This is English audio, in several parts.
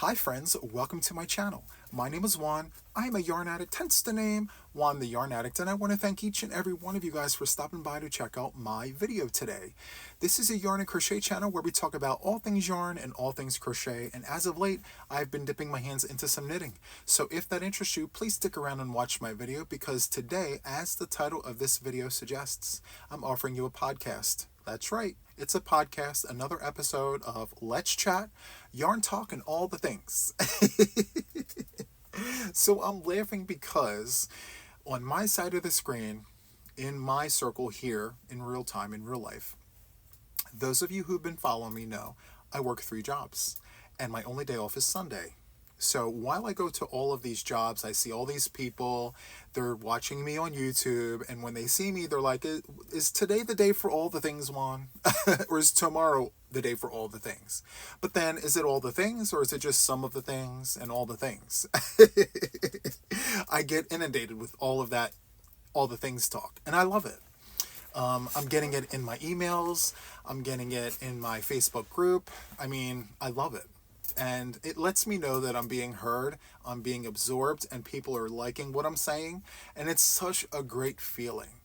Hi friends, welcome to my channel. My name is Juan. I am a yarn addict, hence the name Juan the Yarn Addict, and I want to thank each and every one of you guys for stopping by to check out my video today. This is a yarn and crochet channel where we talk about all things yarn and all things crochet, and as of late, I've been dipping my hands into some knitting. So if that interests you, please stick around and watch my video because today, as the title of this video suggests, I'm offering you a podcast. That's right. It's a podcast, another episode of Let's Chat, Yarn Talk, and all the things. So I'm laughing because on my side of the screen, in my circle here, in real time, in real life, those of you who've been following me know I work 3 jobs, and my only day off is Sunday. So while I go to all of these jobs, I see all these people, they're watching me on YouTube, and when they see me, they're like, is today the day for all the things, Juan? Or is tomorrow the day for all the things? But then, is it all the things, or is it just some of the things and all the things? I get inundated with all of that, all the things talk, and I love it. I'm getting it in my emails, I'm getting it in my Facebook group. I mean, I love it. And it lets me know that I'm being heard, I'm being absorbed, and people are liking what I'm saying. And it's such a great feeling.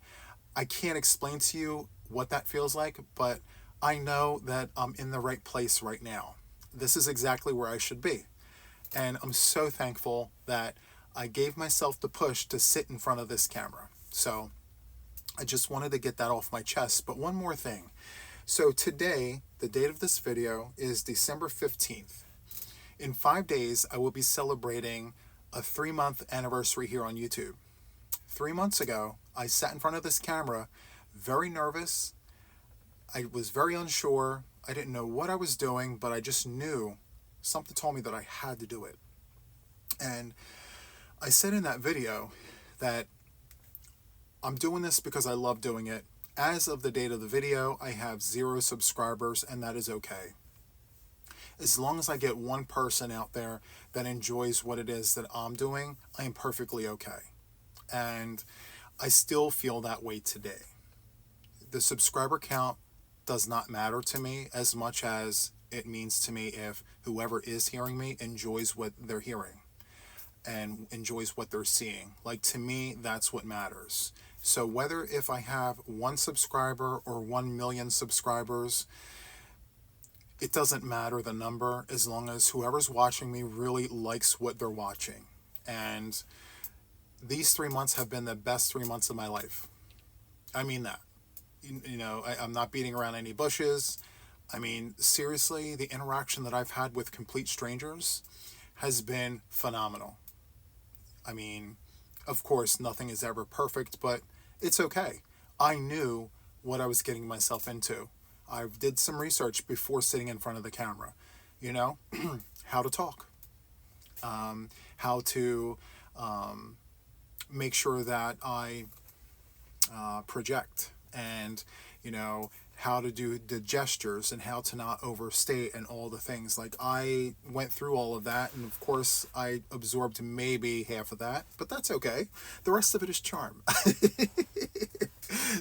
I can't explain to you what that feels like, but I know that I'm in the right place right now. This is exactly where I should be. And I'm so thankful that I gave myself the push to sit in front of this camera. So I just wanted to get that off my chest. But one more thing. So today, the date of this video is December 15th. In 5 days, I will be celebrating a 3-month anniversary here on YouTube. 3 months ago, I sat in front of this camera, very nervous. I was very unsure. I didn't know what I was doing, but I just knew something told me that I had to do it. And I said in that video that I'm doing this because I love doing it. As of the date of the video, I have 0 subscribers, and that is okay. As long as I get one person out there that enjoys what it is that I'm doing, I am perfectly okay. And I still feel that way today. The subscriber count does not matter to me as much as it means to me if whoever is hearing me enjoys what they're hearing and enjoys what they're seeing. Like, to me, that's what matters. So whether if I have 1 subscriber or 1 million subscribers, it doesn't matter the number as long as whoever's watching me really likes what they're watching. And these 3 months have been the best 3 months of my life. I mean that. I'm not beating around any bushes. I mean, seriously, the interaction that I've had with complete strangers has been phenomenal. I mean, of course, nothing is ever perfect, but it's okay. I knew what I was getting myself into. I did some research before sitting in front of the camera, how to talk, how to make sure that I project, and, how to do the gestures and how to not overstate and all the things. Like, I went through all of that, and of course I absorbed maybe half of that, but that's okay. The rest of it is charm.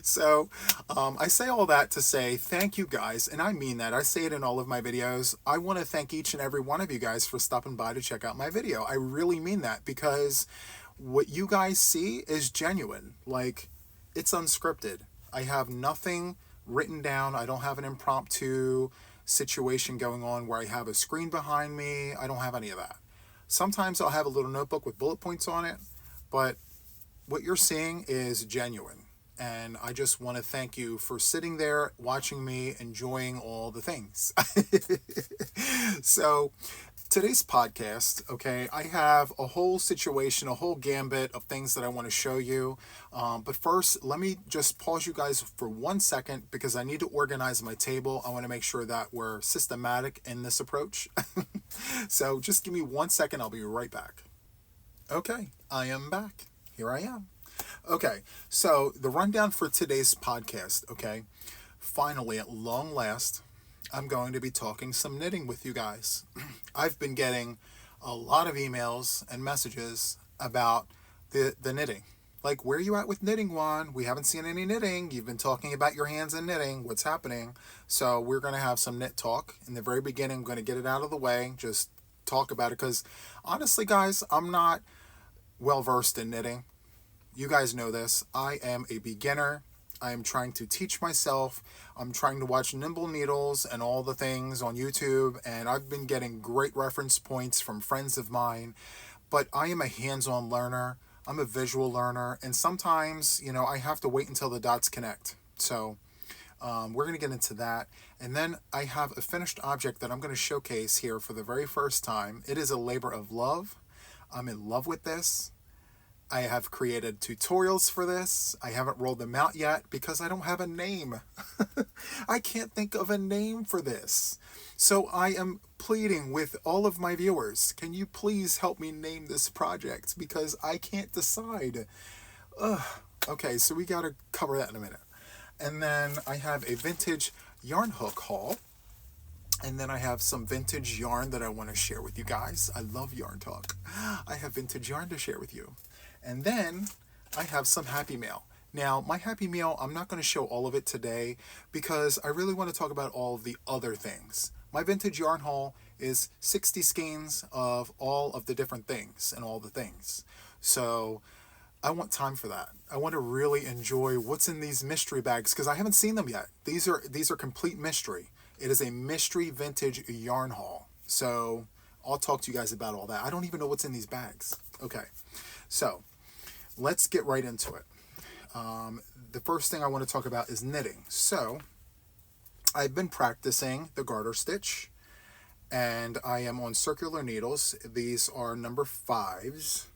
So I say all that to say thank you guys, and I mean that. I say it in all of my videos. I want to thank each and every one of you guys for stopping by to check out my video. I really mean that, because what you guys see is genuine. Like, it's unscripted. I have nothing written down. I don't have an impromptu situation going on where I have a screen behind me. I don't have any of that. Sometimes I'll have a little notebook with bullet points on it, but what you're seeing is genuine. And I just want to thank you for sitting there, watching me, enjoying all the things. So today's podcast, okay, I have a whole situation, a whole gambit of things that I want to show you. But first, let me just pause you guys for 1 second because I need to organize my table. I want to make sure that we're systematic in this approach. So just give me 1 second. I'll be right back. Okay, I am back. Here I am. Okay, so the rundown for today's podcast, okay, finally, at long last, I'm going to be talking some knitting with you guys. I've been getting a lot of emails and messages about the knitting. Like, where are you at with knitting, Juan? We haven't seen any knitting. You've been talking about your hands in knitting. What's happening? So we're going to have some knit talk. In the very beginning, I'm going to get it out of the way. Just talk about it because honestly, guys, I'm not well versed in knitting. You guys know this. I am a beginner. I am trying to teach myself. I'm trying to watch Nimble Needles and all the things on YouTube, and I've been getting great reference points from friends of mine. But I am a hands-on learner. I'm a visual learner, and sometimes, I have to wait until the dots connect. So we're going to get into that. And then I have a finished object that I'm going to showcase here for the very first time. It is a labor of love. I'm in love with this. I have created tutorials for this. I haven't rolled them out yet because I don't have a name. I can't think of a name for this. So I am pleading with all of my viewers, can you please help me name this project because I can't decide. Okay, so we got to cover that in a minute. And then I have a vintage yarn hook haul. And then I have some vintage yarn that I want to share with you guys. I love yarn talk. I have vintage yarn to share with you. And then I have some Happy Mail. Now, my Happy Mail, I'm not going to show all of it today because I really want to talk about all of the other things. My vintage yarn haul is 60 skeins of all of the different things and all the things. So I want time for that. I want to really enjoy what's in these mystery bags because I haven't seen them yet. These are complete mystery. It is a mystery vintage yarn haul. So I'll talk to you guys about all that. I don't even know what's in these bags. Okay, so let's get right into it. The first thing I want to talk about is knitting. So I've been practicing the garter stitch, and I am on circular needles. These are number 5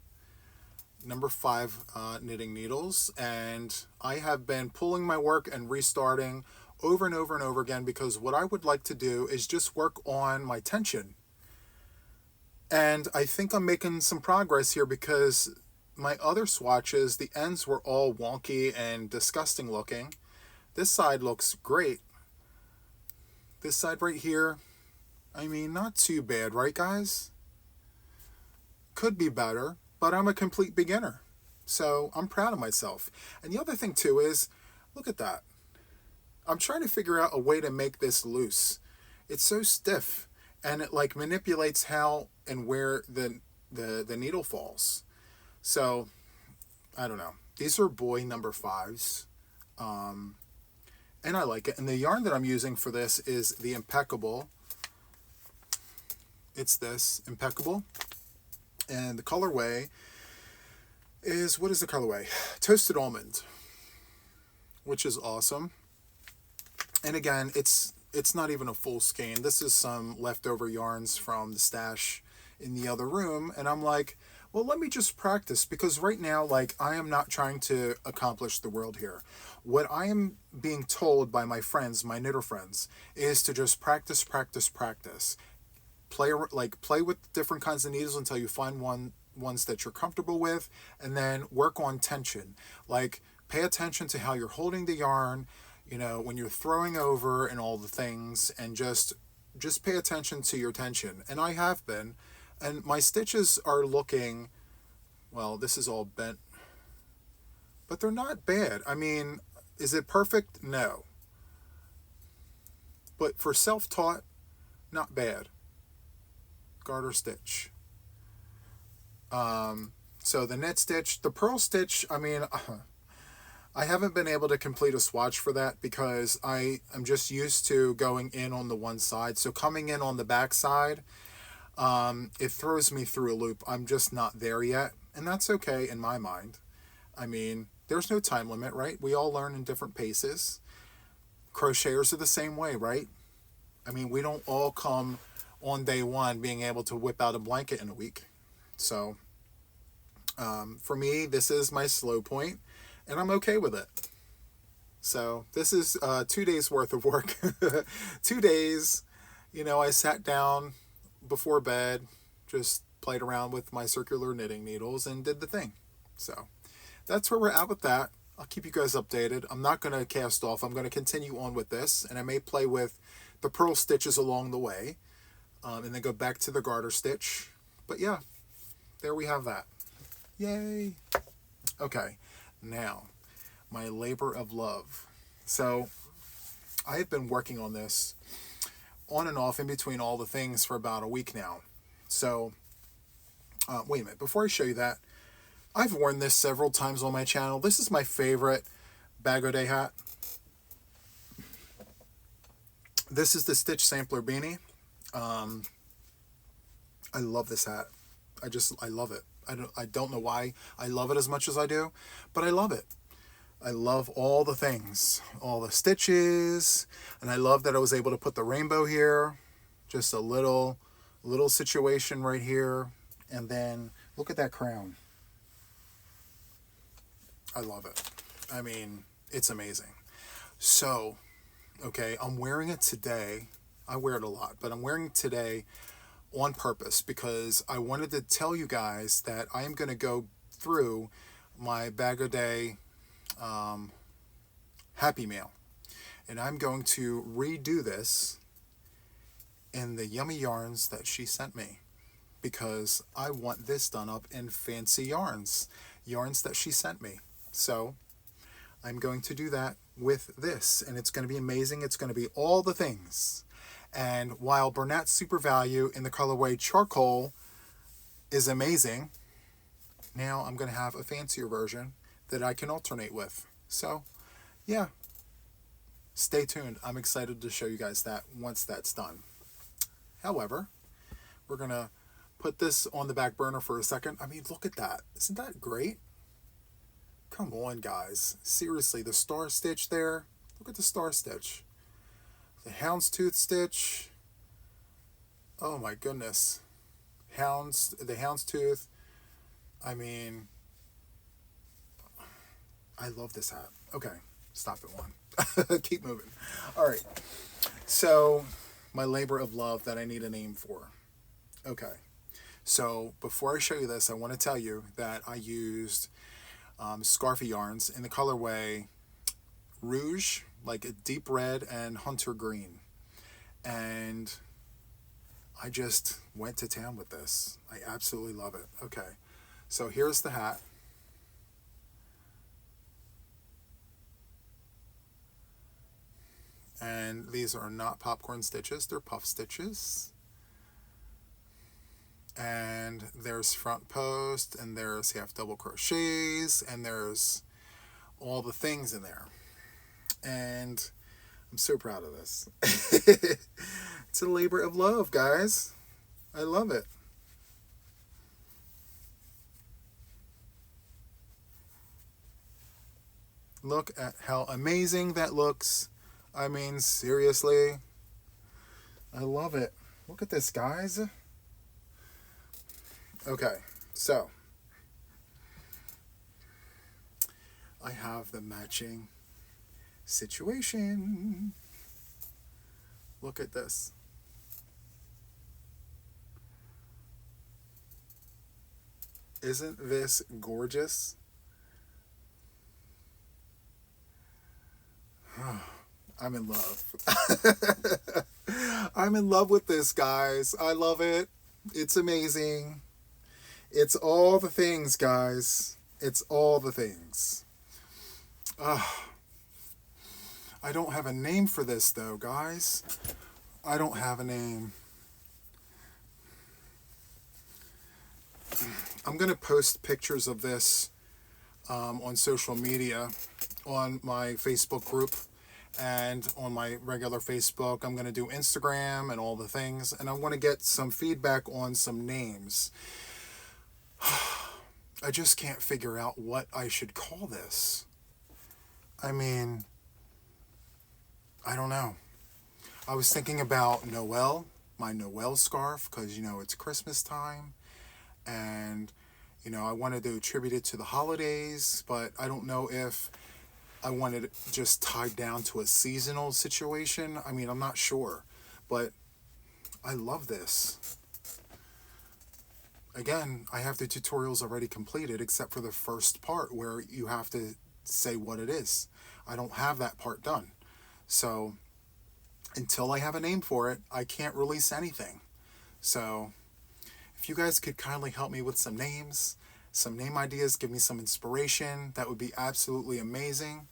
knitting needles, and I have been pulling my work and restarting over and over and over again because what I would like to do is just work on my tension. And I think I'm making some progress here because my other swatches, the ends were all wonky and disgusting looking. This side looks great. This side right here, I mean, not too bad, right guys? Could be better, but I'm a complete beginner. So I'm proud of myself. And the other thing too is, look at that. I'm trying to figure out a way to make this loose. It's so stiff and it like manipulates how and where the needle falls. So I don't know. These are boy number 5s. And I like it. And the yarn that I'm using for this is the Impeccable. It's this Impeccable. And the colorway is, what is the colorway? Toasted Almond, which is awesome. And again, it's not even a full skein. This is some leftover yarns from the stash in the other room. And I'm like, well, let me just practice because right now, like, I am not trying to accomplish the world here. What I am being told by my friends, my knitter friends, is to just practice. Play with different kinds of needles until you find ones that you're comfortable with, and then work on tension. Like, pay attention to how you're holding the yarn, when you're throwing over and all the things, and just pay attention to your tension. And I have been, and my stitches are looking, well, this is all bent, but they're not bad. I mean, is it perfect? No. But for self-taught, not bad. Garter stitch. So the net stitch, the purl stitch, I mean, I haven't been able to complete a swatch for that because I am just used to going in on the one side. So coming in on the back side, it throws me through a loop. I'm just not there yet. And that's okay in my mind. I mean, there's no time limit, right? We all learn in different paces. Crocheters are the same way, right? I mean, we don't all come on day one being able to whip out a blanket in a week. So for me, this is my slow point, and I'm okay with it. So this is 2 days worth of work. 2 days, I sat down before bed, just played around with my circular knitting needles and did the thing. So that's where we're at with that. I'll keep you guys updated. I'm not going to cast off. I'm going to continue on with this, and I may play with the purl stitches along the way, and then go back to the garter stitch. But yeah, there we have that. Yay! Okay, now, my labor of love. So, I have been working on this on and off in between all the things for about a week now. So, wait a minute. Before I show you that, I've worn this several times on my channel. This is my favorite Bag O' Day hat. This is the Stitch Sampler Beanie. I love this hat. I love it. I don't know why I love it as much as I do, but I love it. I love all the things, all the stitches, and I love that I was able to put the rainbow here. Just a little situation right here, and then look at that crown. I love it. I mean, it's amazing. So, okay, I'm wearing it today. I wear it a lot, but I'm wearing it today on purpose because I wanted to tell you guys that I am going to go through my Bag O' Day Happy Mail, and I'm going to redo this in the yummy yarns that she sent me because I want this done up in fancy yarns that she sent me. So I'm going to do that with this, and it's going to be amazing. It's going to be all the things. And while Bernat Super Value in the colorway Charcoal is amazing, now I'm going to have a fancier version that I can alternate with. So, yeah, stay tuned. I'm excited to show you guys that once that's done. However, we're going to put this on the back burner for a second. I mean, look at that. Isn't that great? Come on, guys. Seriously, the star stitch there. Look at the star stitch. The houndstooth stitch. Oh my goodness. The houndstooth. I mean, I love this hat. Okay, stop at one. Keep moving. All right. So, my labor of love that I need a name for. Okay. So, before I show you this, I want to tell you that I used Scarfy yarns in the colorway Rouge, like a deep red and hunter green. And I just went to town with this. I absolutely love it. Okay, so here's the hat. And these are not popcorn stitches, they're puff stitches. And there's front post, and there's half double crochets, and there's all the things in there. And I'm so proud of this. It's a labor of love, guys. I love it. Look at how amazing that looks. I mean, seriously. I love it. Look at this, guys. Okay, so I have the matching situation. Look at this. Isn't this gorgeous? I'm in love. I'm in love with this, guys. I love it. It's amazing. It's all the things, guys. It's all the things. I don't have a name for this, though, guys. I don't have a name. I'm going to post pictures of this on social media, on my Facebook group, and on my regular Facebook. I'm going to do Instagram and all the things, and I want to get some feedback on some names. I just can't figure out what I should call this. I mean, I don't know. I was thinking about Noel, my Noel scarf, because, you know, it's Christmas time, and, you know, I wanted to attribute it to the holidays, but I don't know if I wanted it just tied down to a seasonal situation. I mean, I'm not sure, but I love this. Again, I have the tutorials already completed, except for the first part where you have to say what it is. I don't have that part done. So until I have a name for it, I can't release anything. So if you guys could kindly help me with some names, some name ideas, give me some inspiration, that would be absolutely amazing.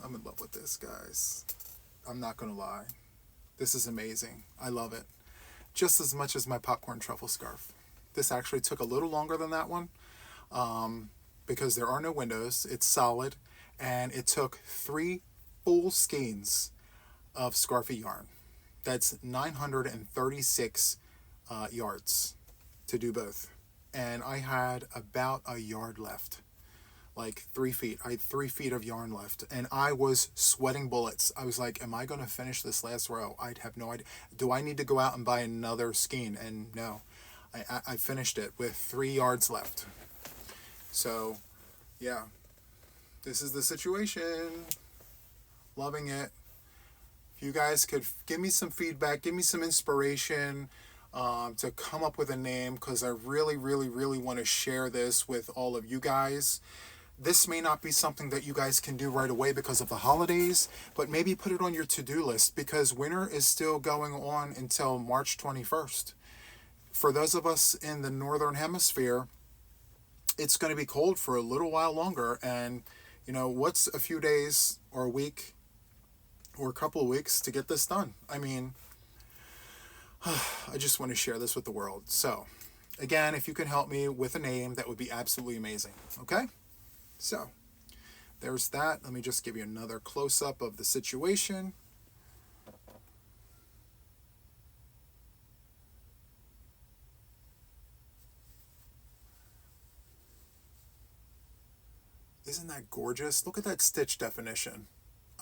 I'm in love with this, guys. I'm not going to lie. This is amazing. I love it. just as much as my popcorn truffle scarf. This actually took a little longer than that one, because there are no windows. It's solid, and it took 3 full skeins of scarfy yarn. That's 936 yards to do both. And I had about a yard left, like 3 feet. I had 3 feet of yarn left, and I was sweating bullets. I was like, am I going to finish this last row? I'd have no idea. Do I need to go out and buy another skein? And no, I finished it with 3 yards left. So, yeah, this is the situation. Loving it. If you guys could give me some feedback, give me some inspiration to come up with a name, because I really, really, really want to share this with all of you guys. This may not be something that you guys can do right away because of the holidays, but maybe put it on your to-do list, because winter is still going on until March 21st. For those of us in the Northern Hemisphere, it's going to be cold for a little while longer. And, you know, what's a few days or a week or a couple of weeks to get this done? I mean, I just want to share this with the world. So, again, if you can help me with a name, that would be absolutely amazing. Okay? So, there's that. Let me just give you another close-up of the situation. Isn't that gorgeous? Look at that stitch definition.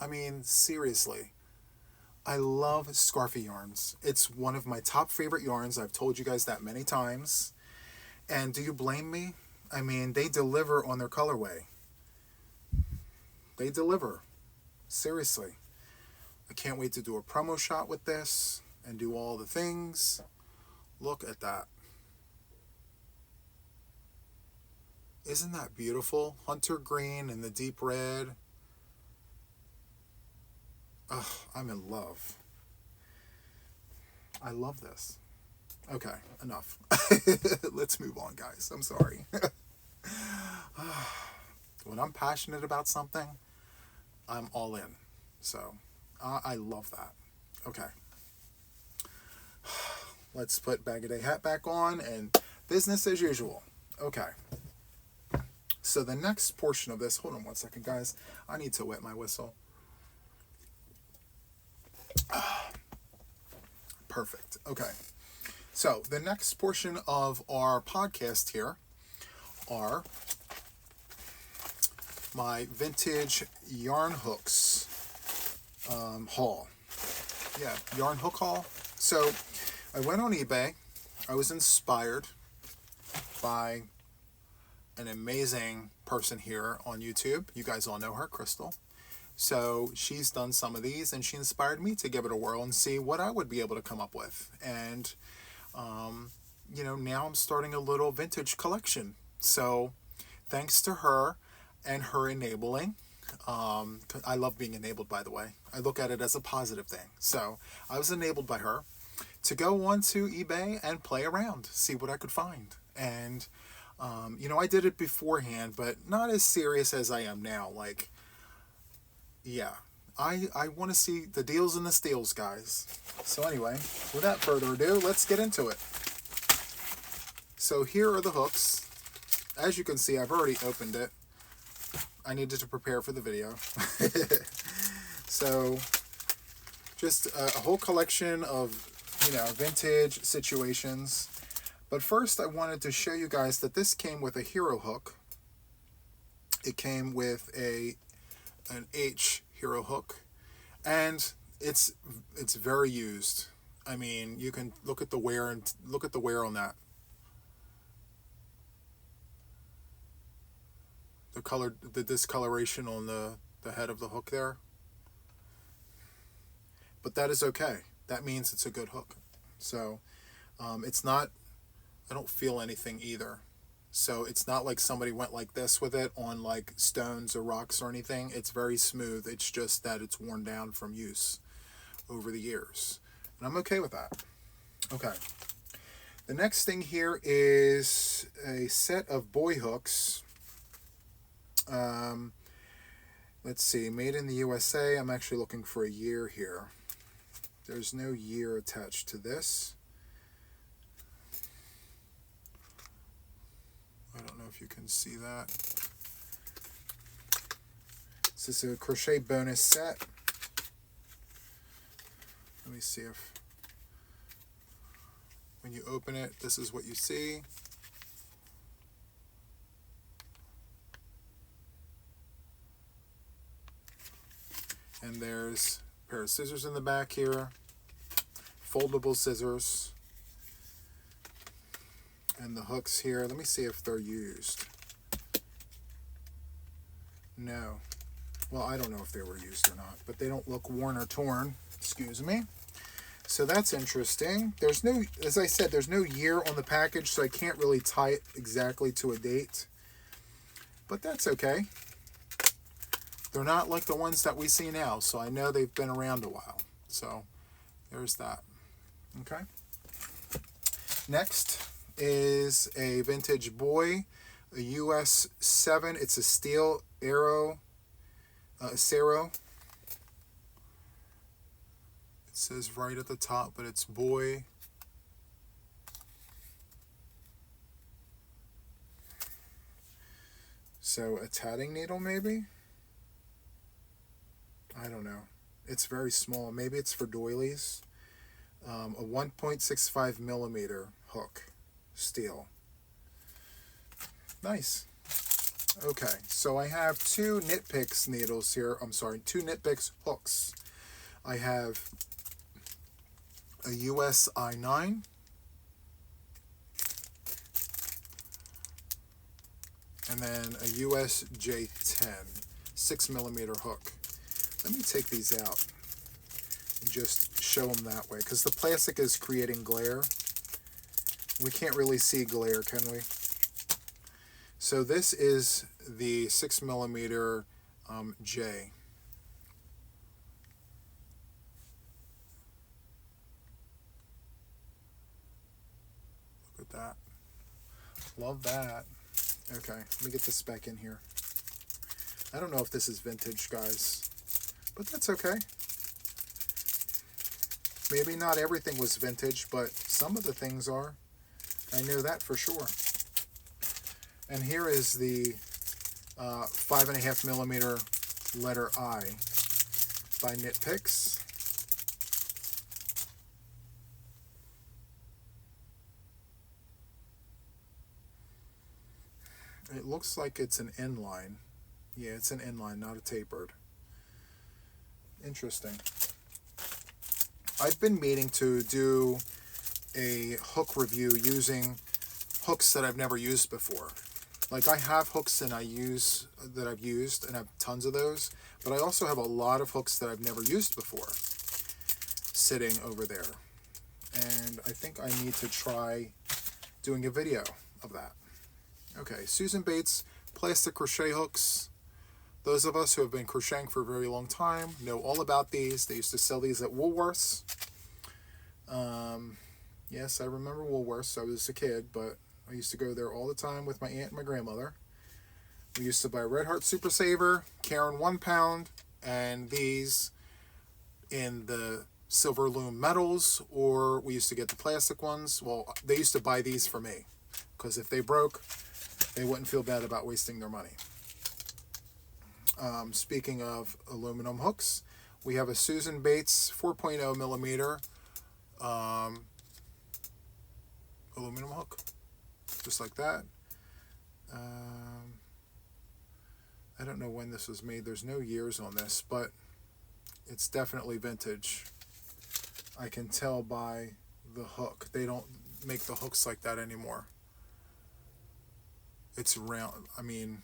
I mean, seriously. I love scarfy yarns. It's one of my top favorite yarns. I've told you guys that many times. And do you blame me? I mean, they deliver on their colorway. They deliver. Seriously. I can't wait to do a promo shot with this and do all the things. Look at that. Isn't that beautiful? Hunter green and the deep red. Ugh, I'm in love. I love this. Okay, enough. Let's move on, guys. I'm sorry. When I'm passionate about something, I'm all in. So, I love that. Okay. Let's put Bag a Day hat back on and business as usual. Okay. So the next portion of this, hold on one second, guys. I need to wet my whistle. Perfect. Okay. So the next portion of our podcast here are my vintage yarn hooks haul. Yeah, yarn hook haul. So I went on eBay. I was inspired by an amazing person here on YouTube. You guys all know her, Crystal. So she's done some of these, and she inspired me to give it a whirl and see what I would be able to come up with. And, now I'm starting a little vintage collection. So thanks to her and her enabling. I love being enabled, by the way. I look at it as a positive thing. So I was enabled by her to go onto eBay and play around, see what I could find. And, I did it beforehand, but not as serious as I am now. Like, yeah, I want to see the deals and the steals, guys. So anyway, without further ado, let's get into it. So here are the hooks. As you can see, I've already opened it. I needed to prepare for the video. So just a whole collection of, vintage situations. But first, I wanted to show you guys that this came with a hero hook. It came with an H hero hook, and it's very used. I mean, you can look at the wear on that. The discoloration on the head of the hook there. But that is okay. That means it's a good hook. So it's not, I don't feel anything either. So it's not like somebody went like this with it on like stones or rocks or anything. It's very smooth. It's just that it's worn down from use over the years. And I'm okay with that. Okay. The next thing here is a set of boy hooks. Let's see, made in the USA. I'm actually looking for a year here. There's no year attached to this. if you can see that. This is a crochet bonus set. Let me see if, when you open it, this is what you see. And there's a pair of scissors in the back here, foldable scissors, and the hooks here. Let me see if they're used. No. Well, I don't know if they were used or not, but they don't look worn or torn. Excuse me. So that's interesting. There's no, as I said, there's no year on the package, so I can't really tie it exactly to a date. But that's okay. They're not like the ones that we see now, so I know they've been around a while. So there's that. Okay. Next is a vintage boy, a US 7. It's a steel arrow, Acero. It says right at the top, but it's boy. So a tatting needle maybe? I don't know. It's very small. Maybe it's for doilies. A 1.65 millimeter hook, steel. Nice. Okay, so I have two Knit Picks needles here. I'm sorry, two Knit Picks hooks. I have a US I9. And then a US J10, 6 millimeter hook. Let me take these out and just show them that way, because the plastic is creating glare. We can't really see glare, can we? So this is the 6 millimeter J. Look at that. Love that. Okay, let me get this back in here. I don't know if this is vintage, guys, but that's okay. Maybe not everything was vintage, but some of the things are. I know that for sure. And here is the 5.5 millimeter letter I by Knit Picks. It looks like it's an inline. Yeah, it's an inline, not a tapered. Interesting. I've been meaning to do a hook review using hooks that I've never used before. Like, I have hooks that I've used, and I have tons of those, but I also have a lot of hooks that I've never used before sitting over there. And I think I need to try doing a video of that. Okay, Susan Bates plastic crochet hooks. Those of us who have been crocheting for a very long time know all about these. They used to sell these at Woolworths. Yes, I remember Woolworths. I was a kid, but I used to go there all the time with my aunt and my grandmother. We used to buy Red Heart Super Saver, Karen 1 pound, and these in the silver loom metals, or we used to get the plastic ones. Well, they used to buy these for me, because if they broke, they wouldn't feel bad about wasting their money. Speaking of aluminum hooks, we have a Susan Bates 4.0 millimeter aluminum hook, just like that. I don't know when this was made. There's no years on this, but it's definitely vintage. I can tell by the hook. They don't make the hooks like that anymore. It's round. I mean,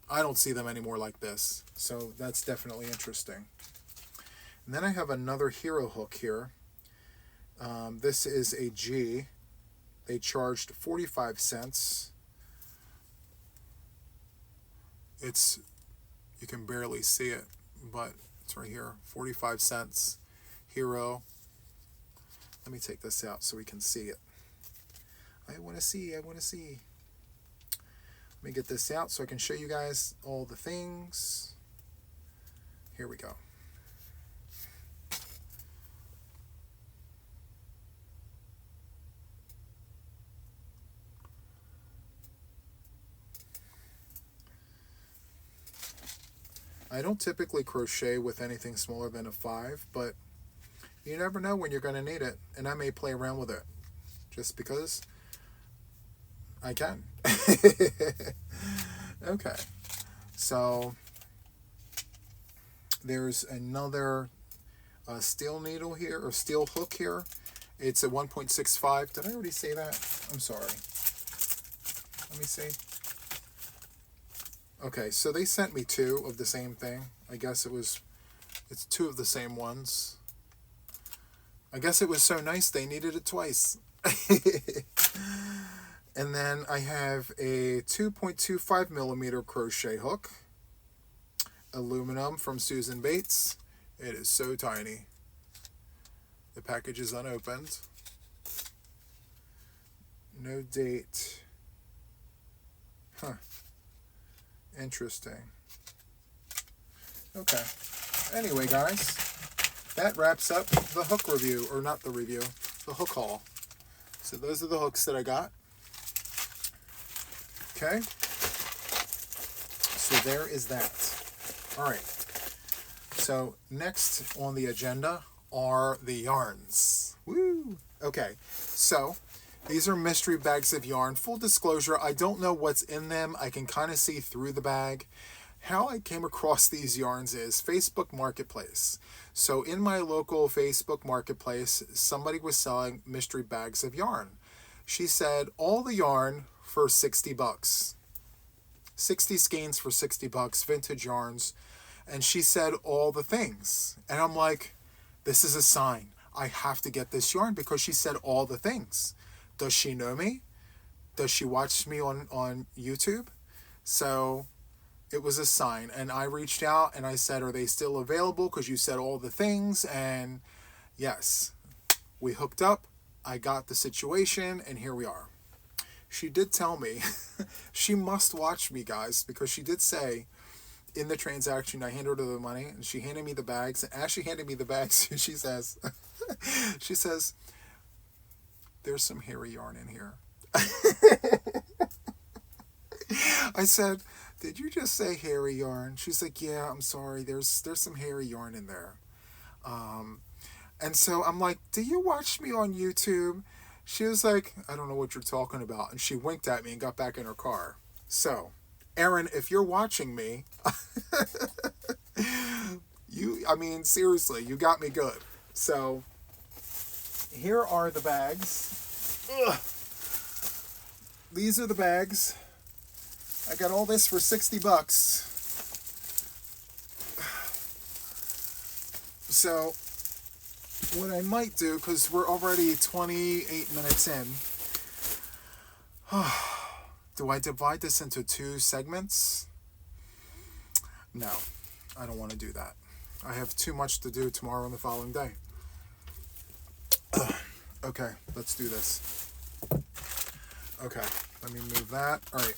I don't see them anymore like this. So that's definitely interesting. And then I have another Hero hook here. This is a G. They charged 45 cents. You can barely see it, but it's right here. 45 cents. Hero. Let me take this out so we can see it. I want to see. Let me get this out so I can show you guys all the things. Here we go. I don't typically crochet with anything smaller than a 5, but you never know when you're going to need it, and I may play around with it just because I can. Okay, so there's another steel needle here, or steel hook here. It's a 1.65. Did I already say that? I'm sorry. Let me see. Okay, so they sent me 2 of the same thing. I guess it's 2 of the same ones. I guess it was so nice they needed it twice. And then I have a 2.25 millimeter crochet hook. Aluminum from Susan Bates. It is so tiny. The package is unopened. No date. Huh. Interesting. Okay. Anyway, guys, that wraps up the hook review, or not the review, the hook haul. So those are the hooks that I got. Okay. So there is that. All right. So next on the agenda are the yarns. Woo! Okay. So these are mystery bags of yarn. Full disclosure, I don't know what's in them. I can kind of see through the bag. How I came across these yarns is Facebook Marketplace. So in my local Facebook Marketplace, somebody was selling mystery bags of yarn. She said all the yarn for $60. 60 skeins for $60, vintage yarns. And she said all the things. And I'm like, this is a sign. I have to get this yarn because she said all the things. Does she know me? Does she watch me on YouTube? So it was a sign. And I reached out and I said, are they still available? Because you said all the things. And yes, we hooked up. I got the situation and here we are. She did tell me, she must watch me, guys, because she did say in the transaction, I handed her the money and she handed me the bags. And as she handed me the bags, she says, there's some hairy yarn in here. I said, did you just say hairy yarn? She's like, yeah, I'm sorry. There's some hairy yarn in there. And so I'm like, do you watch me on YouTube? She was like, I don't know what you're talking about. And she winked at me and got back in her car. So, Erin, if you're watching me, seriously, you got me good. So, here are the bags. Ugh. These are the bags. I got all this for $60. So, what I might do, because we're already 28 minutes in, do I divide this into 2 segments? No, I don't want to do that. I have too much to do tomorrow and the following day. Okay, let's do this. Okay, let me move that. All right.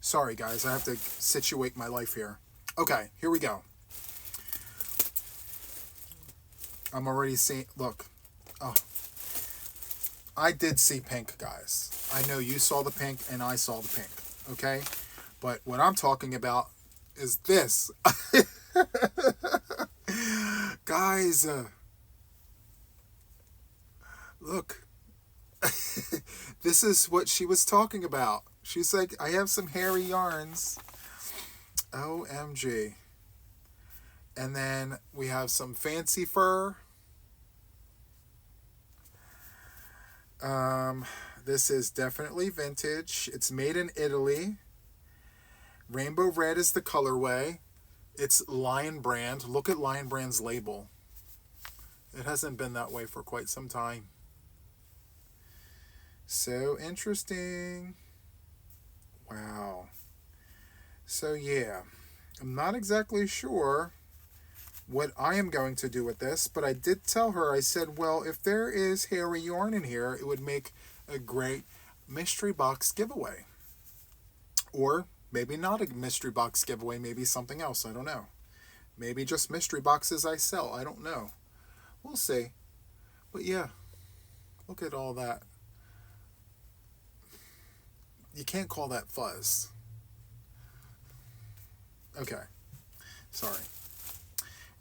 Sorry, guys, I have to situate my life here. Okay, here we go. I'm already seeing, look. Oh, I did see pink, guys. I know you saw the pink and I saw the pink, okay? But what I'm talking about is this. Guys, look. This is what she was talking about. She's like, I have some hairy yarns. OMG. And then we have some fancy fur. This is definitely vintage. It's made in Italy. Rainbow red is the colorway. It's Lion Brand. Look at Lion Brand's label. It hasn't been that way for quite some time. So interesting. Wow. So yeah, I'm not exactly sure what I am going to do with this, but I did tell her, I said, well, if there is hairy yarn in here, it would make a great mystery box giveaway. Or maybe not a mystery box giveaway, maybe something else, I don't know. Maybe just mystery boxes I sell, I don't know. We'll see. But yeah, look at all that. You can't call that fuzz. Okay. Sorry.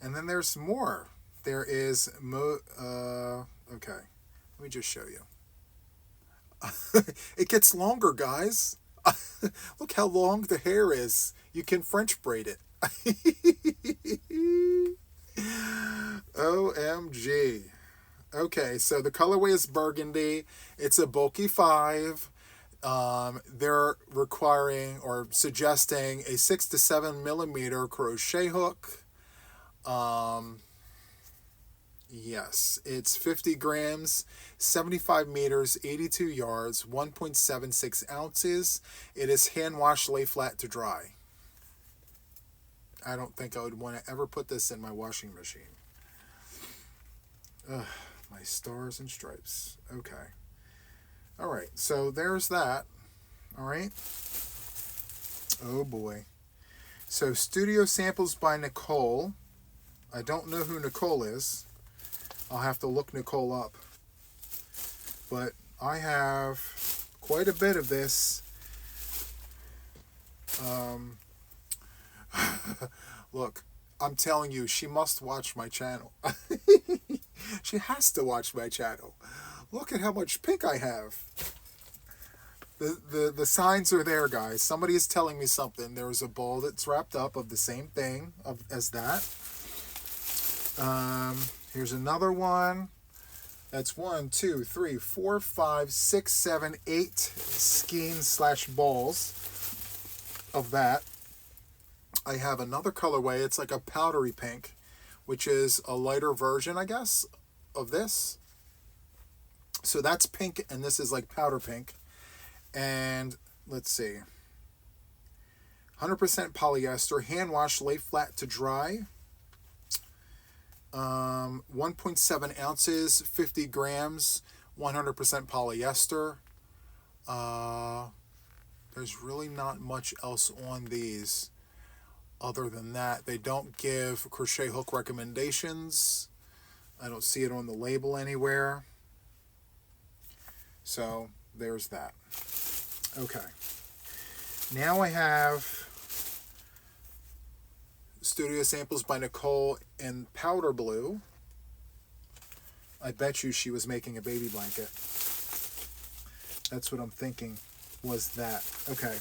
And then there's more. There is okay. Let me just show you. It gets longer, guys. Look how long the hair is. You can French braid it. OMG. Okay, so the colorway is burgundy. It's a bulky 5. They're requiring or suggesting a 6 to 7 millimeter crochet hook. Yes, it's 50 grams, 75 meters, 82 yards, 1.76 ounces. It is hand wash, lay flat to dry. I don't think I would want to ever put this in my washing machine. Ugh, my stars and stripes. Okay. All right, so there's that. All right. Oh boy. So Studio Samples by Nicole. I don't know who Nicole is. I'll have to look Nicole up. But I have quite a bit of this. Look, I'm telling you, she must watch my channel. She has to watch my channel. Look at how much pink I have. The signs are there, guys. Somebody is telling me something. There is a ball that's wrapped up of the same thing as that. Here's another one. That's 1, 2, 3, 4, 5, 6, 7, 8 skeins / balls of that. I have another colorway. It's like a powdery pink, which is a lighter version, I guess, of this. So that's pink, and this is like powder pink. And let's see. 100% polyester, hand wash, lay flat to dry. 1.7 ounces, 50 grams, 100% polyester. There's really not much else on these other than that. They don't give crochet hook recommendations. I don't see it on the label anywhere. So there's that. Okay. Now I have Studio Samples by Nicole in powder blue. I bet you she was making a baby blanket. That's what I'm thinking was that. Okay.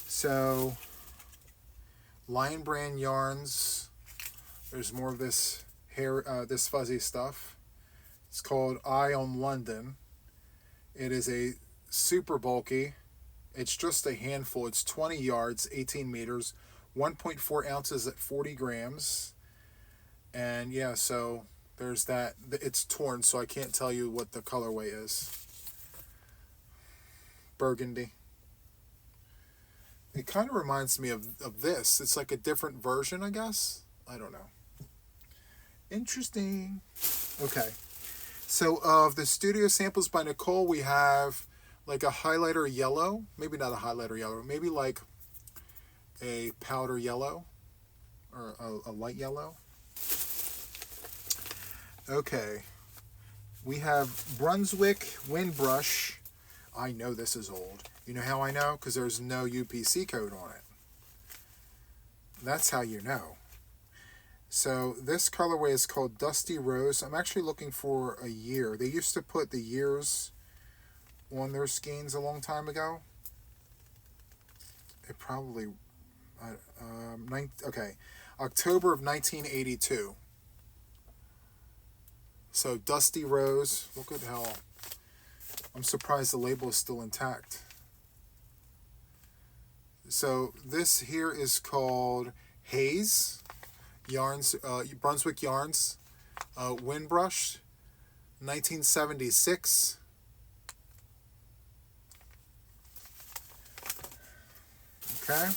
So Lion Brand yarns. There's more of this hair, this fuzzy stuff. It's called Eye on London. It is a super bulky. It's just a handful. It's 20 yards, 18 meters, 1.4 ounces at 40 grams. And yeah, so there's that. It's torn, so I can't tell you what the colorway is. Burgundy. It kind of reminds me of this. It's like a different version, I guess. I don't know. Interesting. Okay. So of the Studio Samples by Nicole, we have like a highlighter yellow. Maybe not a highlighter yellow. Maybe like a powder yellow or a light yellow. Okay. We have Brunswick Wind Brush. I know this is old. You know how I know? Because there's no UPC code on it. That's how you know. So this colorway is called Dusty Rose. I'm actually looking for a year. They used to put the years on their skeins a long time ago. It probably, okay, October of 1982. So Dusty Rose. Look at how, I'm surprised the label is still intact. So this here is called Haze Yarns, Brunswick Yarns, Wind Brush, 1976. Okay.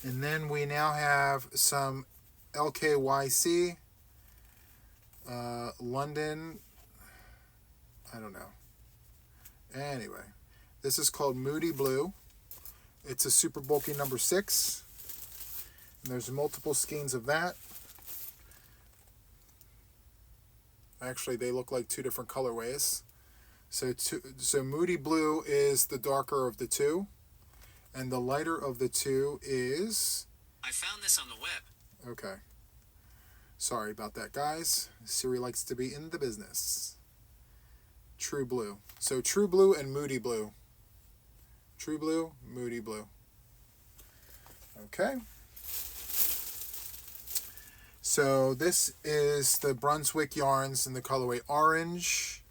And then we now have some LKYC, London, I don't know. Anyway, this is called Moody Blue. It's a super bulky number 6. And there's multiple skeins of that. Actually, they look like two different colorways. So Moody Blue is the darker of the two. And the lighter of the two is I found this on the web. Okay. Sorry about that, guys. Siri likes to be in the business. True Blue. So True Blue and Moody Blue. True Blue, Moody Blue. Okay. So this is the Brunswick yarns in the colorway orange.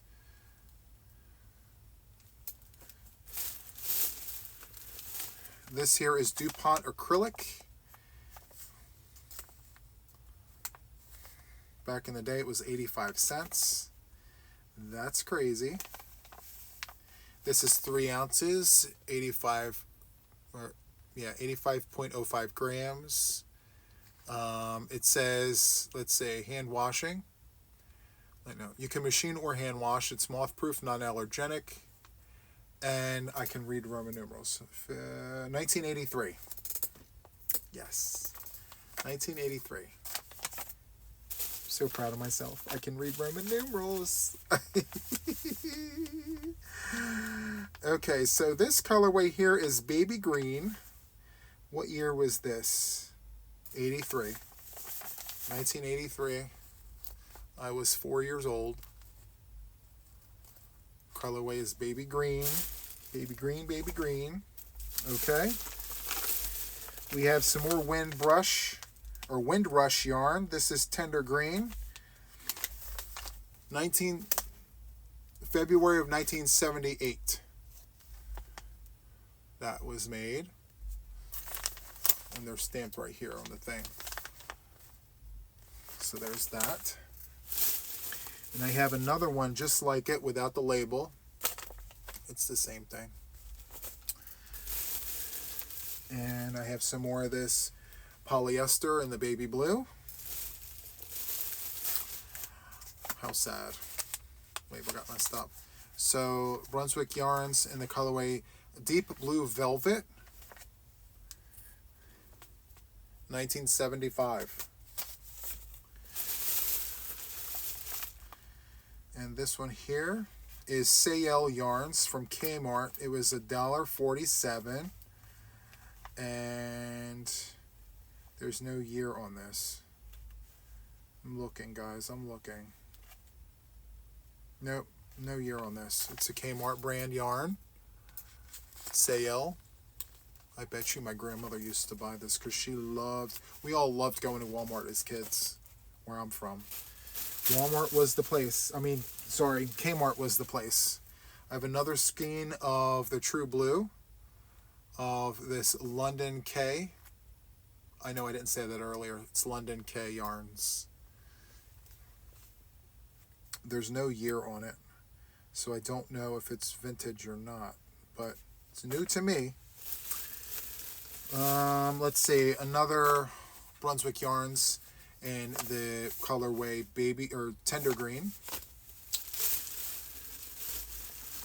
This here is DuPont acrylic. Back in the day it was 85 cents. That's crazy. This is 3 ounces, 85.05 grams. It says, let's say, hand washing. No, you can machine or hand wash. It's moth-proof, non-allergenic. And I can read Roman numerals. 1983. Yes. 1983. So proud of myself. I can read Roman numerals. Okay, so this colorway here is baby green. What year was this? 83. 1983. I was 4 years old. Colorway is baby green. Baby green, baby green. Okay. We have some more Windrush yarn. This is tender green. February of 1978. That was made. And they're stamped right here on the thing. So there's that. And I have another one just like it without the label. It's the same thing. And I have some more of this polyester in the baby blue. How sad. Label got messed up. So Brunswick yarns in the colorway Deep Blue Velvet. 1975. And this one here is Sayel yarns from Kmart. It was $1.47. And there's no year on this. I'm looking, guys. I'm looking. Nope, no year on this. It's a Kmart brand yarn. Sayel. I bet you my grandmother used to buy this because we all loved going to Walmart as kids, where I'm from. Walmart was the place. Kmart was the place. I have another skein of the True Blue of this London K. I know I didn't say that earlier. It's London K yarns. There's no year on it, so I don't know if it's vintage or not, but it's new to me. Let's see, another Brunswick yarns in the colorway tender green.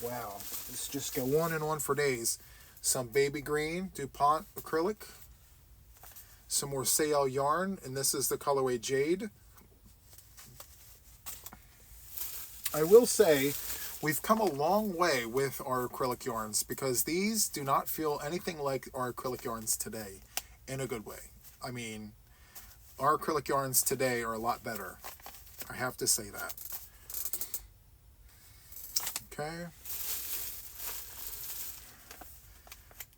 Wow, let's just go on and on for days. Some baby green DuPont acrylic. Some more Sayel yarn, and this is the colorway Jade. I will say we've come a long way with our acrylic yarns because these do not feel anything like our acrylic yarns today in a good way. I mean, our acrylic yarns today are a lot better. I have to say that. Okay.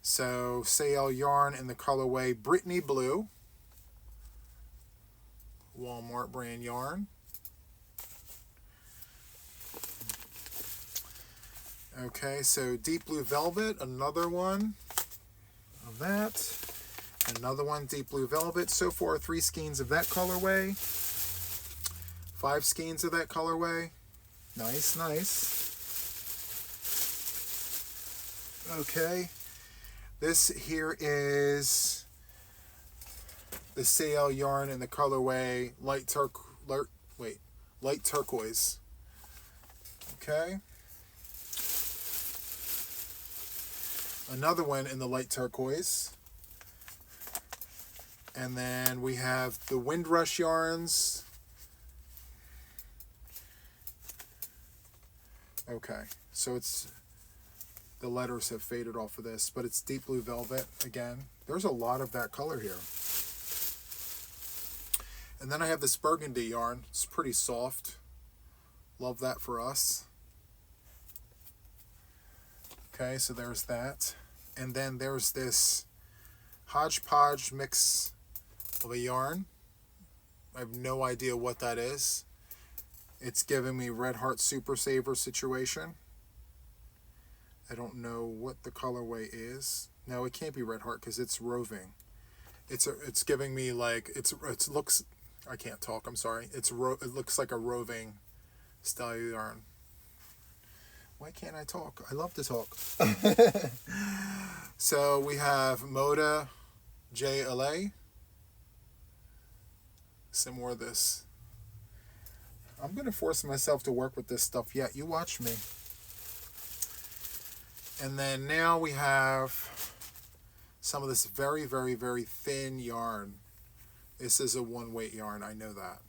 So, Sayel yarn in the colorway Brittany Blue. Walmart brand yarn. Okay, so Deep Blue Velvet, another one of that. Another one, Deep Blue Velvet. So far, 3 skeins of that colorway. 5 skeins of that colorway. Nice, nice. Okay. This here is the Sayel yarn in the colorway light turquoise. Okay. Another one in the light turquoise. And then we have the Windrush yarns. Okay, so the letters have faded off of this, but it's Deep Blue Velvet again. There's a lot of that color here. And then I have this burgundy yarn. It's pretty soft. Love that for us. Okay, so there's that. And then there's this hodgepodge mix of a yarn. I have no idea what that is. It's giving me Red Heart Super Saver situation. I don't know what the colorway is. No, it can't be Red Heart because it's roving. It's giving me like it looks. I can't talk. I'm sorry. It looks like a roving style yarn. Why can't I talk? I love to talk. So we have Moda JLA. Some more of this. I'm going to force myself to work with this stuff yet. You watch me. And then now we have some of this very, very, very thin yarn. This is a one weight yarn. I know that.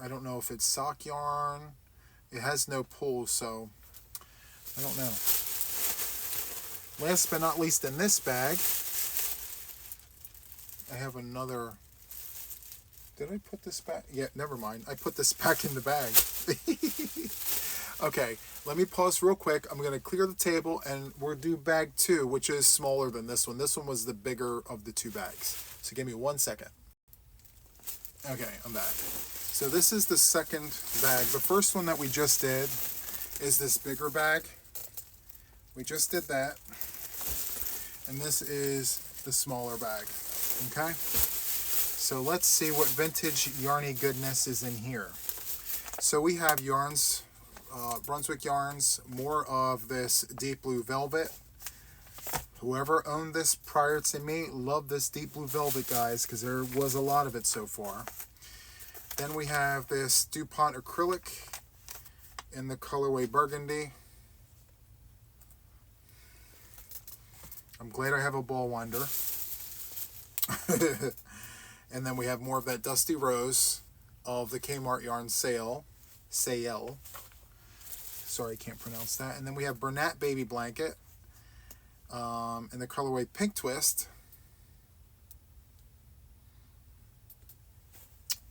I don't know if it's sock yarn. It has no pull, so I don't know. Last but not least in this bag, I have another. Did I put this back? Yeah, never mind. I put this back in the bag. Okay, let me pause real quick. I'm going to clear the table and we'll do bag 2, which is smaller than this one. This one was the bigger of the 2 bags. So give me 1 second. Okay, I'm back. So this is the second bag. The first one that we just did is this bigger bag. We just did that. And this is the smaller bag. Okay? So let's see what vintage yarny goodness is in here. So we have yarns, Brunswick yarns, more of this deep blue velvet. Whoever owned this prior to me loved this deep blue velvet, guys, because there was a lot of it so far. Then we have this DuPont acrylic in the colorway burgundy. I'm glad I have a ball winder. And then we have more of that dusty rose of the PennMart yarn Sail. Sorry, I can't pronounce that. And then we have Bernat baby blanket in the colorway pink twist.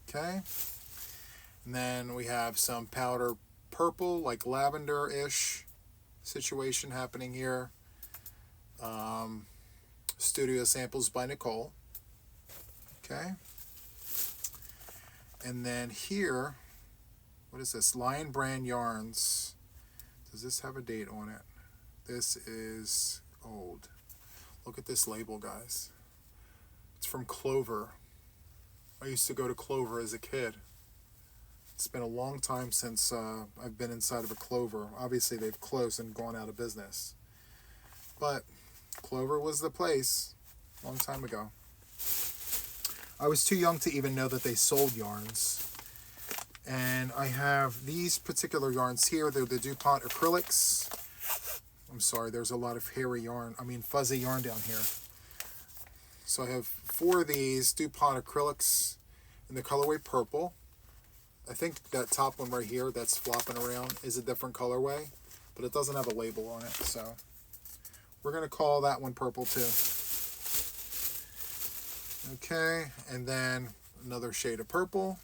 Okay. And then we have some powder purple, like lavender-ish situation happening here. Studio Samples by Nicole. Okay. And then here, what is this? Lion Brand Yarns. Does this have a date on it? This is old. Look at this label, guys. It's from Clover. I used to go to Clover as a kid. It's been a long time since I've been inside of a Clover. Obviously, they've closed and gone out of business. But Clover was the place a long time ago. I was too young to even know that they sold yarns. And I have these particular yarns here. They're the DuPont acrylics. I'm sorry, there's a lot of hairy yarn. Fuzzy yarn down here. So I have 4 of these DuPont acrylics in the colorway purple. I think that top one right here that's flopping around is a different colorway, but it doesn't have a label on it. So we're going to call that one purple too. Okay, and then another shade of purple.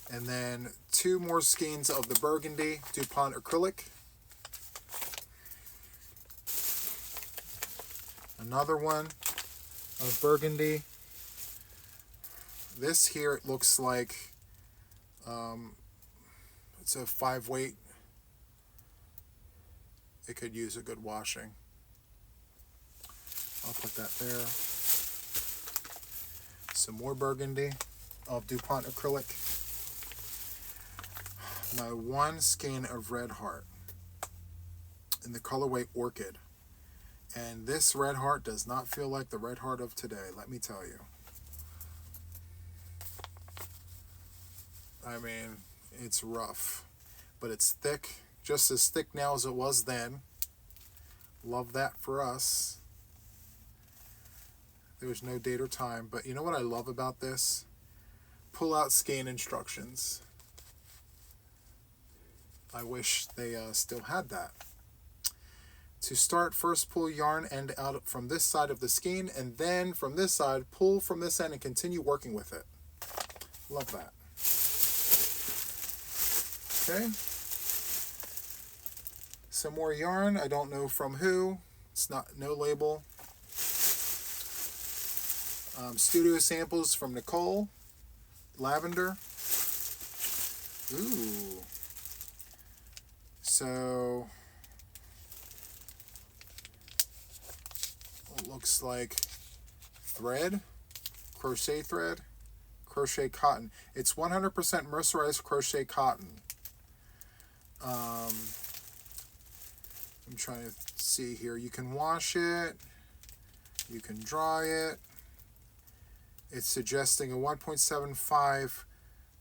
And then 2 more skeins of the burgundy DuPont acrylic. Another one of burgundy. This here, it looks like it's a 5 weight. It could use a good washing. I'll put that there. Some more burgundy of DuPont acrylic. My 1 skein of Red Heart in the colorway Orchid. And this Red Heart does not feel like the Red Heart of today, let me tell you. It's rough, but it's thick, just as thick now as it was then. Love that for us. There was no date or time, but you know what I love about this? Pull out skein instructions. I wish they still had that. To start, first pull yarn end out from this side of the skein, and then from this side, pull from this end and continue working with it. Love that. Okay. Some more yarn. I don't know from who. It's no label. Studio samples from Nicole. Lavender. Ooh. So it looks like thread, crochet thread, crochet cotton. It's 100% mercerized crochet cotton. I'm trying to see here. You can wash it. You can dry it. It's suggesting a 1.75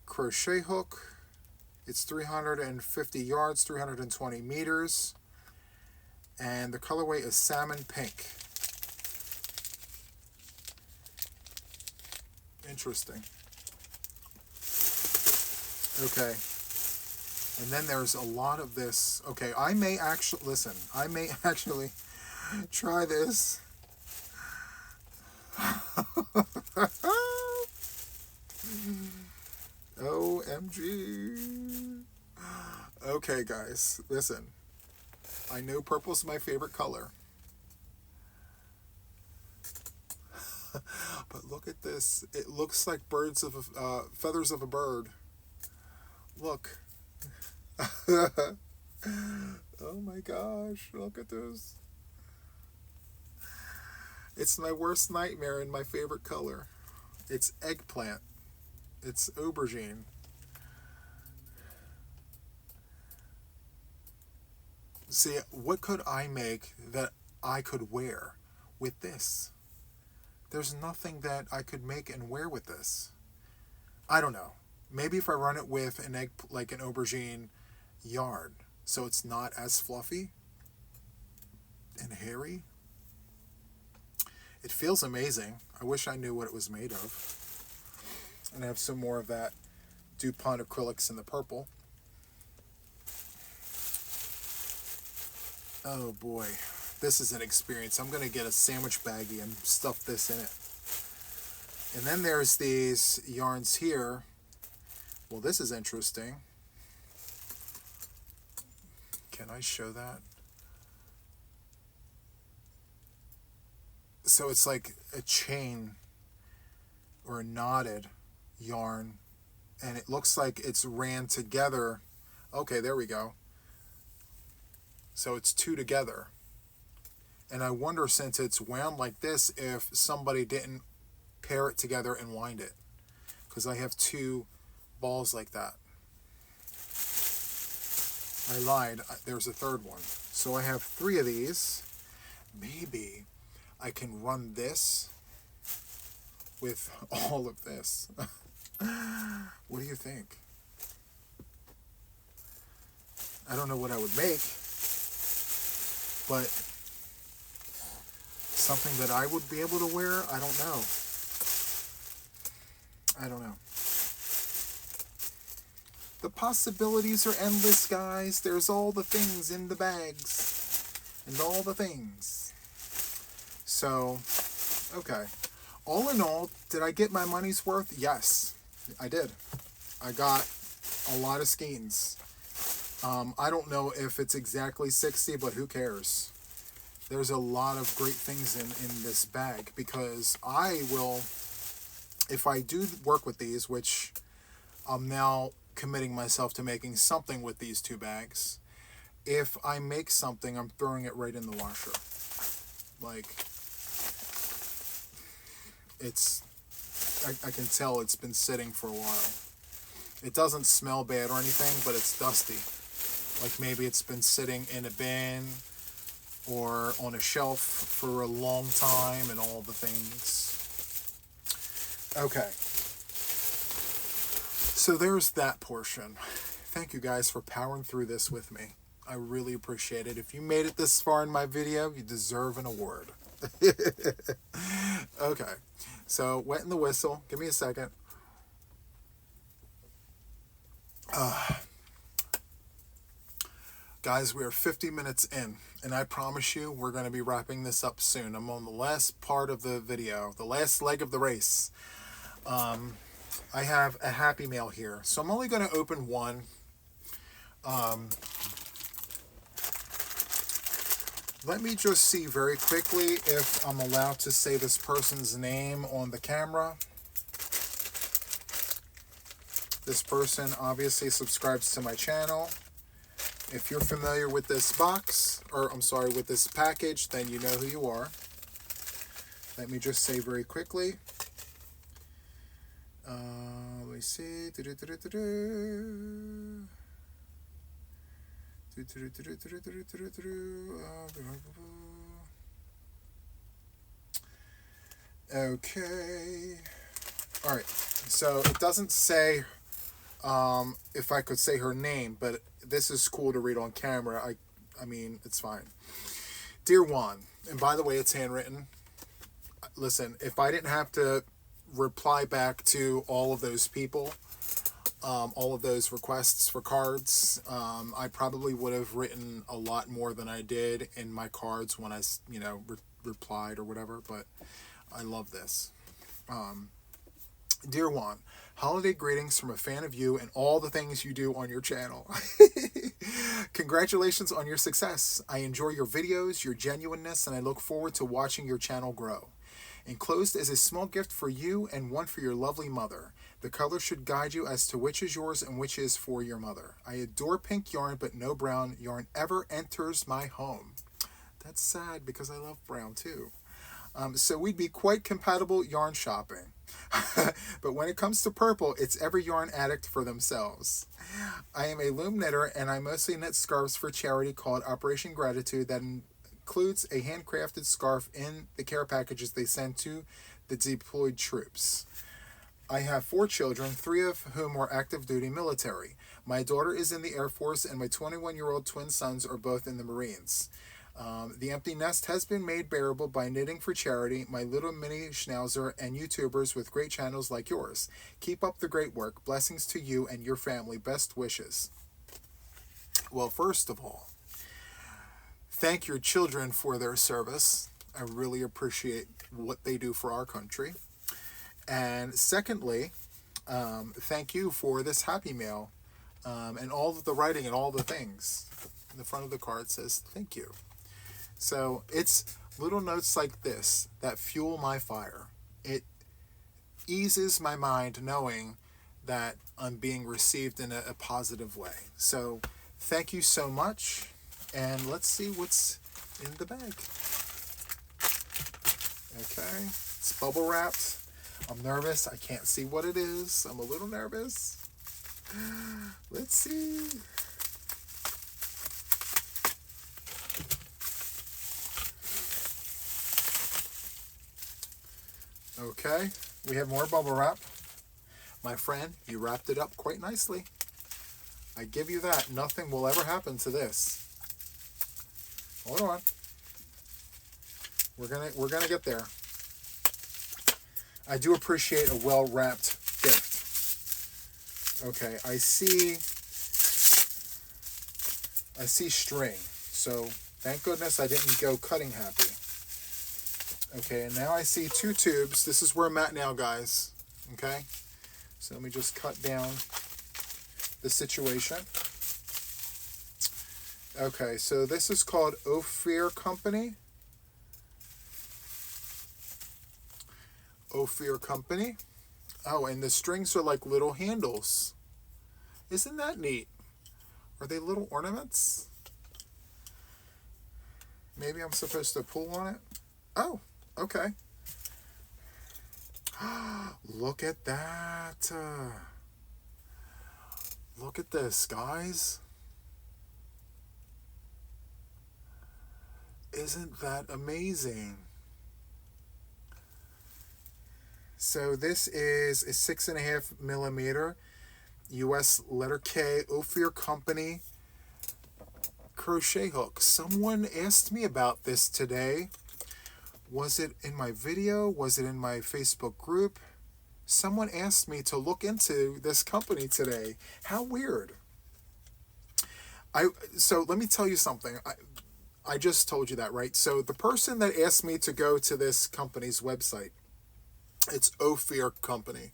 crochet hook. It's 350 yards, 320 meters. And the colorway is salmon pink. Interesting. Okay. And then there's a lot of this. Okay, I may actually try this. OMG. Okay, guys, listen. I know purple's my favorite color. But look at this. It looks like feathers of a bird. Look. Oh my gosh, look at this. It's my worst nightmare and my favorite color. It's eggplant. It's aubergine. See, what could I make that I could wear with this? There's nothing that I could make and wear with this. I don't know. Maybe if I run it with an aubergine yarn, so it's not as fluffy and hairy. It feels amazing. I wish I knew what it was made of. And I have some more of that DuPont acrylics in the purple. Oh boy, this is an experience. I'm going to get a sandwich baggie and stuff this in it. And then there's these yarns here. Well, this is interesting. Can I show that? So it's like a chain or a knotted yarn, and it looks like it's ran together. Okay, there we go. So it's two together. And I wonder, since it's wound like this, if somebody didn't pair it together and wind it, because I have two balls like that. I lied. There's a third one. So I have three of these. Maybe I can run this with all of this. What do you think? I don't know what I would make, but something that I would be able to wear, I don't know. I don't know. The possibilities are endless, guys. There's all the things in the bags. And all the things. So, okay. All in all, did I get my money's worth? Yes, I did. I got a lot of skeins. I don't know if it's exactly 60, but who cares? There's a lot of great things in this bag, because I will, if I do work with these, which I'm now committing myself to making something with these two bags. If I make something, I'm throwing it right in the washer. Like, it's, I can tell it's been sitting for a while. It doesn't smell bad or anything, but it's dusty. Like maybe it's been sitting in a bin or on a shelf for a long time and all the things. Okay. So there's that portion. Thank you guys for powering through this with me. I really appreciate it. If you made it this far in my video, you deserve an award. Okay. So, wetting the whistle. Give me a second. Guys, we are 50 minutes in, and I promise you we're going to be wrapping this up soon. I'm on the last part of the video, the last leg of the race. I have a Happy Mail here, so I'm only going to open one. Let me just see very quickly if I'm allowed to say this person's name on the camera. This person obviously subscribes to my channel. If you're familiar with this box, or I'm sorry, with this package, then you know who you are. Let me just say very quickly. Let me see. Okay. All right. So it doesn't say if I could say her name, but this is cool to read on camera. I mean, it's fine. Dear Juan, and by the way, it's handwritten. Listen, if I didn't have to reply back to all of those people, all of those requests for cards, I probably would have written a lot more than I did in my cards when I, replied or whatever, but I love this. Dear Juan, holiday greetings from a fan of you and all the things you do on your channel. Congratulations on your success. I enjoy your videos, your genuineness, and I look forward to watching your channel grow. Enclosed is a small gift for you and one for your lovely mother. The color should guide you as to which is yours and which is for your mother. I adore pink yarn, but no brown yarn ever enters my home. That's sad because I love brown too. So we'd be quite compatible yarn shopping. But when it comes to purple, it's every yarn addict for themselves. I am a loom knitter, and I mostly knit scarves for charity called Operation Gratitude that includes a handcrafted scarf in the care packages they send to the deployed troops. I have 4 children, 3 of whom are active duty military. My daughter is in the Air Force, and my 21-year-old twin sons are both in the Marines. The empty nest has been made bearable by knitting for charity, my little mini schnauzer, and YouTubers with great channels like yours. Keep up the great work. Blessings to you and your family. Best wishes. Well, first of all, thank your children for their service. I really appreciate what they do for our country. And secondly, thank you for this Happy Mail and all of the writing and all the things. The front of the card says thank you. So it's little notes like this that fuel my fire. It eases my mind knowing that I'm being received in a positive way. So thank you so much. And let's see what's in the bag. Okay, it's bubble wrapped. I'm nervous. I can't see what it is. I'm a little nervous. Let's see. Okay, we have more bubble wrap. My friend, you wrapped it up quite nicely. I give you that. Nothing will ever happen to this. Hold on. We're gonna get there. I do appreciate a well-wrapped gift. Okay, I see string. So thank goodness I didn't go cutting happy. Okay, and now I see 2 tubes. This is where I'm at now, guys. Okay, so let me just cut down the situation. Okay, so this is called Ophir Company. Ophir Company. Oh, and the strings are like little handles. Isn't that neat? Are they little ornaments? Maybe I'm supposed to pull on it? Oh, okay. Look at that. Look at this, guys. Isn't that amazing? So this is a 6.5 millimeter US letter K Ophir Company crochet hook. Someone asked me about this today. Was it in my video? Was it in my Facebook group? Someone asked me to look into this company today. How weird. So let me tell you something. I just told you that, right? So the person that asked me to go to this company's website, it's Ophir Company.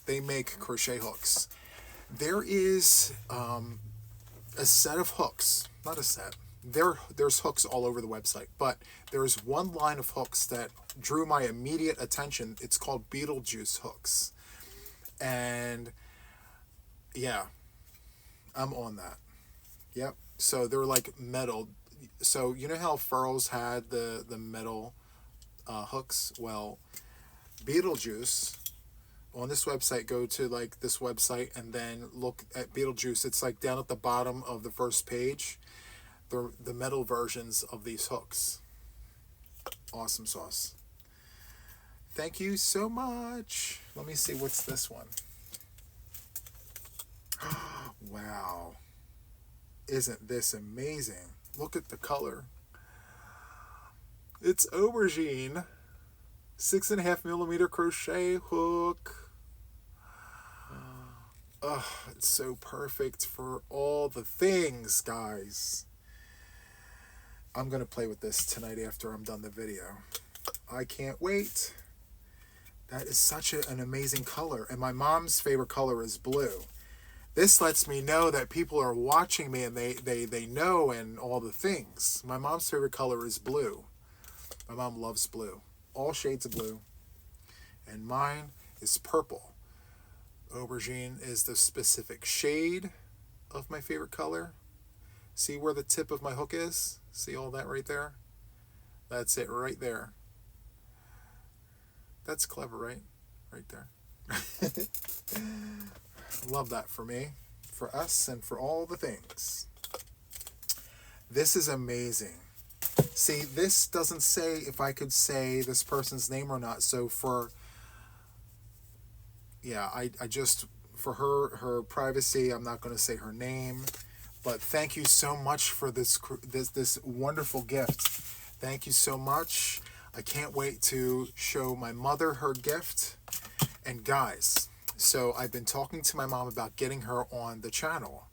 They make crochet hooks. There is a set of hooks, not a set. There's hooks all over the website, but there's one line of hooks that drew my immediate attention. It's called Beetlejuice hooks. And yeah, I'm on that. Yep. So they're like metal. So you know how Furls had the metal hooks? Well, Beetlejuice on this website, go to like this website and then look at Beetlejuice. It's like down at the bottom of the first page. The metal versions of these hooks. Awesome sauce. Thank you so much. Let me see, what's this one? Wow. Isn't this amazing? Look at the color. It's aubergine. 6.5 millimeter crochet hook. Oh, it's so perfect for all the things, guys. I'm going to play with this tonight after I'm done the video. I can't wait. That is such an amazing color. And my mom's favorite color is blue. This lets me know that people are watching me and they know and all the things. My mom's favorite color is blue. My mom loves blue. All shades of blue. And mine is purple. Aubergine is the specific shade of my favorite color. See where the tip of my hook is? See all that right there? That's it right there. That's clever, right? Right there. Love that for me, for us, and for all the things. This is amazing. See, this doesn't say if I could say this person's name or not. So I just, for her privacy, I'm not going to say her name. But thank you so much for this wonderful gift. Thank you so much. I can't wait to show my mother her gift. And guys, so I've been talking to my mom about getting her on the channel.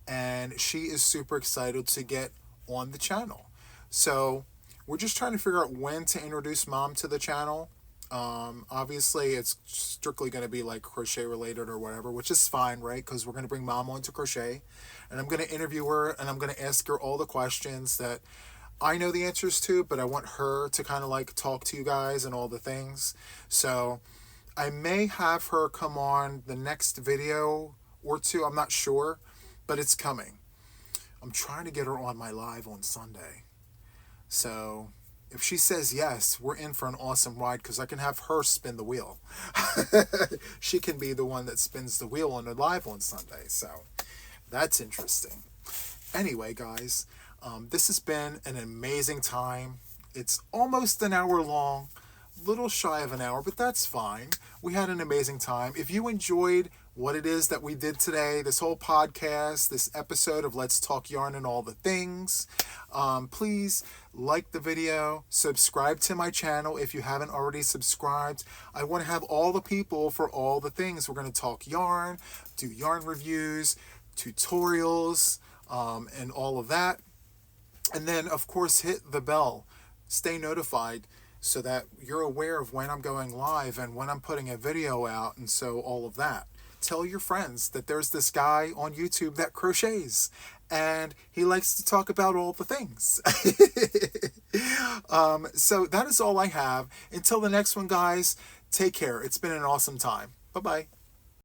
And she is super excited to get on the channel. So we're just trying to figure out when to introduce mom to the channel. Obviously, it's strictly going to be like crochet related or whatever, which is fine, right? Because we're going to bring mom on to crochet. And I'm going to interview her and I'm going to ask her all the questions that I know the answers to, but I want her to kind of like talk to you guys and all the things. So I may have her come on the next video or two. I'm not sure, but it's coming. I'm trying to get her on my live on Sunday. So if she says yes, we're in for an awesome ride because I can have her spin the wheel. She can be the one that spins the wheel on the live on Sunday. So that's interesting. Anyway, guys, this has been an amazing time. It's almost an hour long, little shy of an hour, but that's fine. We had an amazing time. If you enjoyed what it is that we did today, this whole podcast, this episode of Let's Talk Yarn and all the things, please like the video, subscribe to my channel if you haven't already subscribed. I want to have all the people for all the things. We're going to talk yarn, do yarn reviews, tutorials, and all of that. And then, of course, hit the bell. Stay notified so that you're aware of when I'm going live and when I'm putting a video out, and so all of that. Tell your friends that there's this guy on YouTube that crochets and he likes to talk about all the things. So that is all I have. Until the next one, guys, take care. It's been an awesome time. Bye-bye.